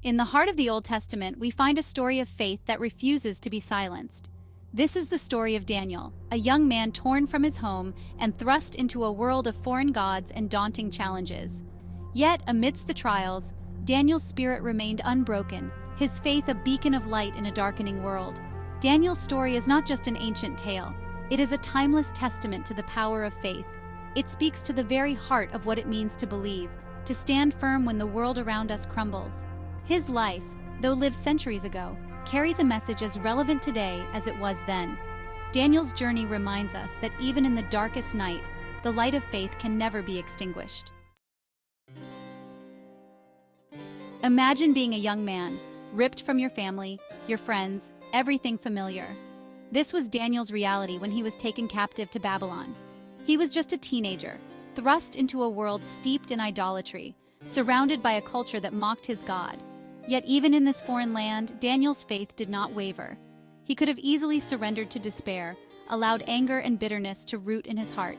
In the heart of the Old Testament, we find a story of faith that refuses to be silenced. This is the story of Daniel, a young man torn from his home and thrust into a world of foreign gods and daunting challenges. Yet, amidst the trials, Daniel's spirit remained unbroken, his faith a beacon of light in a darkening world. Daniel's story is not just an ancient tale, it is a timeless testament to the power of faith. It speaks to the very heart of what it means to believe, to stand firm when the world around us crumbles. His life, though lived centuries ago, carries a message as relevant today as it was then. Daniel's journey reminds us that even in the darkest night, the light of faith can never be extinguished. Imagine being a young man, ripped from your family, your friends, everything familiar. This was Daniel's reality when he was taken captive to Babylon. He was just a teenager, thrust into a world steeped in idolatry, surrounded by a culture that mocked his God. Yet even in this foreign land, Daniel's faith did not waver. He could have easily surrendered to despair, allowed anger and bitterness to root in his heart.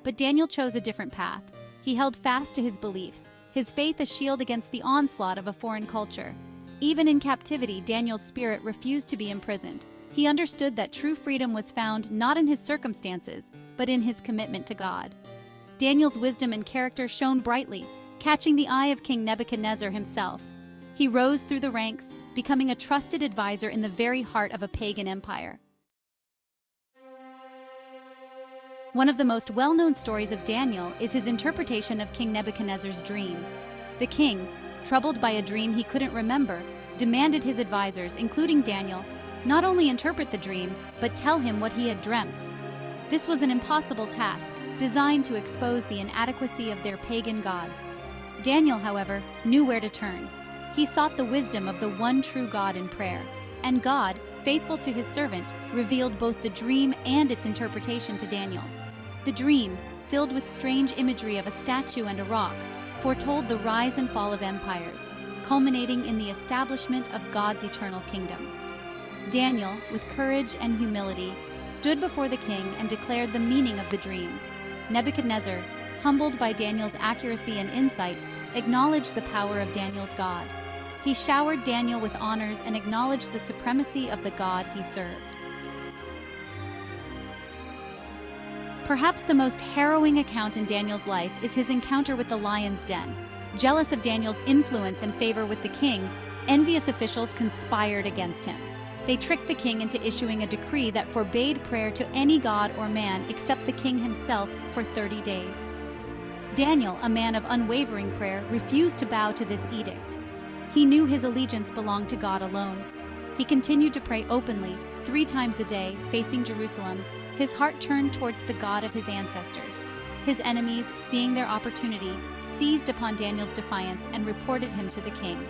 But Daniel chose a different path. He held fast to his beliefs, his faith a shield against the onslaught of a foreign culture. Even in captivity, Daniel's spirit refused to be imprisoned. He understood that true freedom was found not in his circumstances, but in his commitment to God. Daniel's wisdom and character shone brightly, catching the eye of King Nebuchadnezzar himself. He rose through the ranks, becoming a trusted advisor in the very heart of a pagan empire. One of the most well-known stories of Daniel is his interpretation of King Nebuchadnezzar's dream. The king, troubled by a dream he couldn't remember, demanded his advisors, including Daniel, not only interpret the dream, but tell him what he had dreamt. This was an impossible task, designed to expose the inadequacy of their pagan gods. Daniel, however, knew where to turn. He sought the wisdom of the one true God in prayer, and God, faithful to his servant, revealed both the dream and its interpretation to Daniel. The dream, filled with strange imagery of a statue and a rock, foretold the rise and fall of empires, culminating in the establishment of God's eternal kingdom. Daniel, with courage and humility, stood before the king and declared the meaning of the dream. Nebuchadnezzar, humbled by Daniel's accuracy and insight, acknowledged the power of Daniel's God. He showered Daniel with honors and acknowledged the supremacy of the God he served. Perhaps the most harrowing account in Daniel's life is his encounter with the lion's den. Jealous of Daniel's influence and favor with the king, envious officials conspired against him. They tricked the king into issuing a decree that forbade prayer to any god or man except the king himself for 30 days. Daniel, a man of unwavering prayer, refused to bow to this edict. He knew his allegiance belonged to God alone. He continued to pray openly, 3 times a day, facing Jerusalem, his heart turned towards the God of his ancestors. His enemies, seeing their opportunity, seized upon Daniel's defiance and reported him to the king.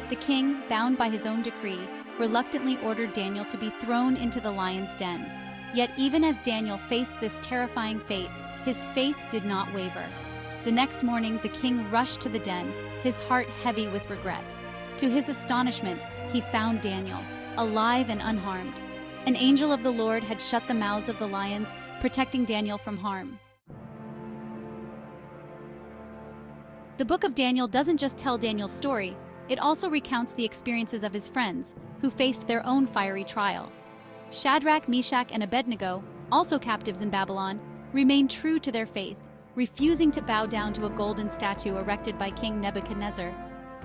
The king, bound by his own decree, reluctantly ordered Daniel to be thrown into the lion's den. Yet even as Daniel faced this terrifying fate, his faith did not waver. The next morning, the king rushed to the den, his heart heavy with regret. To his astonishment, he found Daniel, alive and unharmed. An angel of the Lord had shut the mouths of the lions, protecting Daniel from harm. The book of Daniel doesn't just tell Daniel's story, it also recounts the experiences of his friends, who faced their own fiery trial. Shadrach, Meshach, and Abednego, also captives in Babylon, remained true to their faith, refusing to bow down to a golden statue erected by King Nebuchadnezzar.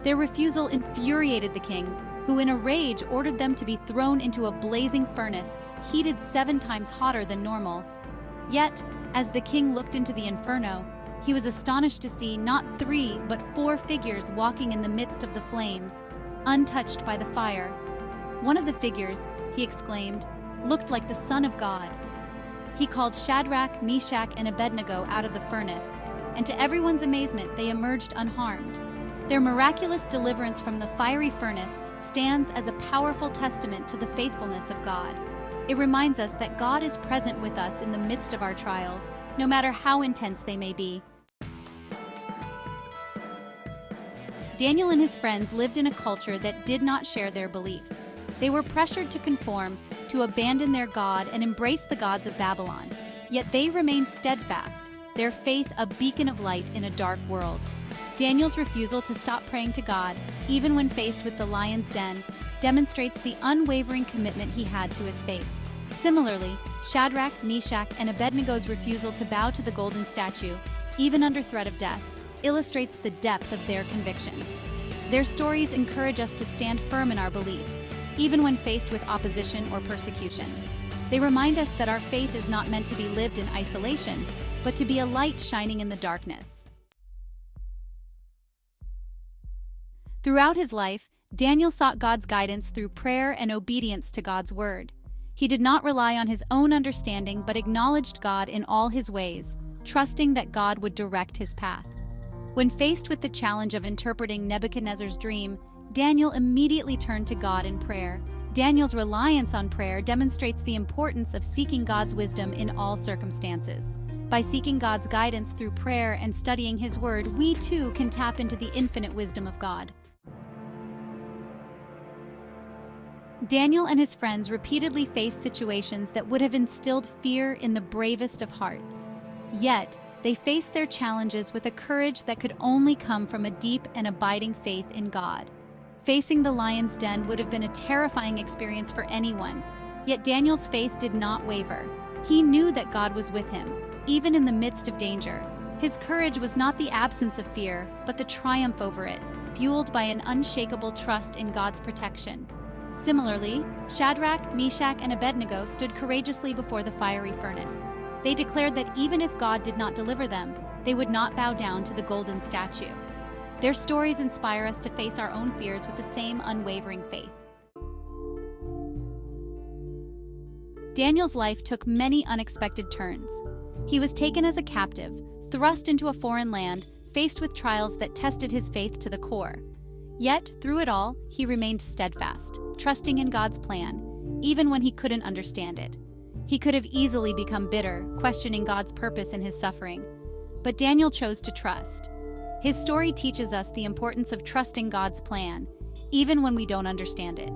Their refusal infuriated the king, who in a rage ordered them to be thrown into a blazing furnace, heated 7 times hotter than normal. Yet, as the king looked into the inferno, he was astonished to see not 3 but 4 figures walking in the midst of the flames, untouched by the fire. One of the figures, he exclaimed, looked like the Son of God. He called Shadrach, Meshach, and Abednego out of the furnace, and to everyone's amazement, they emerged unharmed. Their miraculous deliverance from the fiery furnace stands as a powerful testament to the faithfulness of God. It reminds us that God is present with us in the midst of our trials, no matter how intense they may be. Daniel and his friends lived in a culture that did not share their beliefs. They were pressured to conform, to abandon their God and embrace the gods of Babylon. Yet they remained steadfast, their faith a beacon of light in a dark world. Daniel's refusal to stop praying to God, even when faced with the lion's den, demonstrates the unwavering commitment he had to his faith. Similarly, Shadrach, Meshach, and Abednego's refusal to bow to the golden statue, even under threat of death, illustrates the depth of their conviction. Their stories encourage us to stand firm in our beliefs, even when faced with opposition or persecution. They remind us that our faith is not meant to be lived in isolation, but to be a light shining in the darkness. Throughout his life, Daniel sought God's guidance through prayer and obedience to God's word. He did not rely on his own understanding but acknowledged God in all his ways, trusting that God would direct his path. When faced with the challenge of interpreting Nebuchadnezzar's dream, Daniel immediately turned to God in prayer. Daniel's reliance on prayer demonstrates the importance of seeking God's wisdom in all circumstances. By seeking God's guidance through prayer and studying his word, we too can tap into the infinite wisdom of God. Daniel and his friends repeatedly faced situations that would have instilled fear in the bravest of hearts. Yet, they faced their challenges with a courage that could only come from a deep and abiding faith in God. Facing the lion's den would have been a terrifying experience for anyone, yet Daniel's faith did not waver. He knew that God was with him, even in the midst of danger. His courage was not the absence of fear, but the triumph over it, fueled by an unshakable trust in God's protection. Similarly, Shadrach, Meshach, and Abednego stood courageously before the fiery furnace. They declared that even if God did not deliver them, they would not bow down to the golden statue. Their stories inspire us to face our own fears with the same unwavering faith. Daniel's life took many unexpected turns. He was taken as a captive, thrust into a foreign land, faced with trials that tested his faith to the core. Yet, through it all, he remained steadfast, trusting in God's plan, even when he couldn't understand it. He could have easily become bitter, questioning God's purpose in his suffering. But Daniel chose to trust. His story teaches us the importance of trusting God's plan, even when we don't understand it.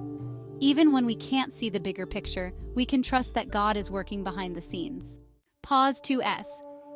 Even when we can't see the bigger picture, we can trust that God is working behind the scenes. Pause 2S.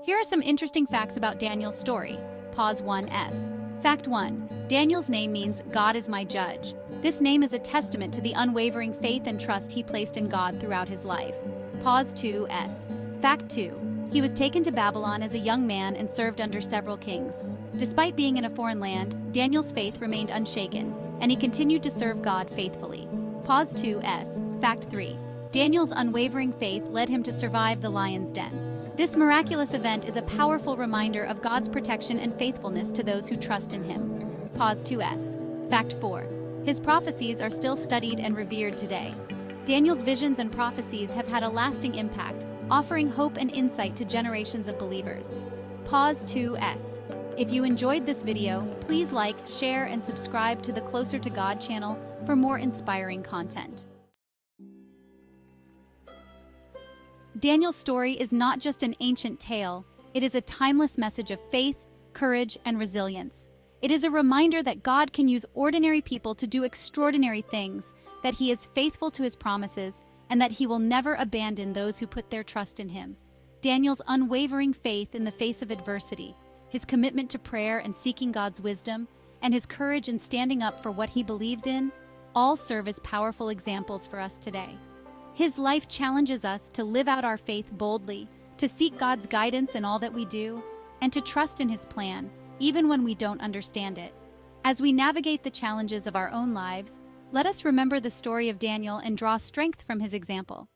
Here are some interesting facts about Daniel's story. Pause 1S. Fact 1. Daniel's name means God is my judge. This name is a testament to the unwavering faith and trust he placed in God throughout his life. Pause 2S. Fact 2. He was taken to Babylon as a young man and served under several kings. Despite being in a foreign land, Daniel's faith remained unshaken, and he continued to serve God faithfully. Pause 2S. Fact 3. Daniel's unwavering faith led him to survive the lion's den. This miraculous event is a powerful reminder of God's protection and faithfulness to those who trust in him. Pause 2S. Fact 4. His prophecies are still studied and revered today. Daniel's visions and prophecies have had a lasting impact, offering hope and insight to generations of believers. Pause 2S. If you enjoyed this video, please like, share, and subscribe to the Closer to God channel for more inspiring content. Daniel's story is not just an ancient tale, it is a timeless message of faith, courage, and resilience. It is a reminder that God can use ordinary people to do extraordinary things, that he is faithful to his promises, and that he will never abandon those who put their trust in him. Daniel's unwavering faith in the face of adversity, his commitment to prayer and seeking God's wisdom, and his courage in standing up for what he believed in, all serve as powerful examples for us today. His life challenges us to live out our faith boldly, to seek God's guidance in all that we do, and to trust in his plan, even when we don't understand it. As we navigate the challenges of our own lives, let us remember the story of Daniel and draw strength from his example.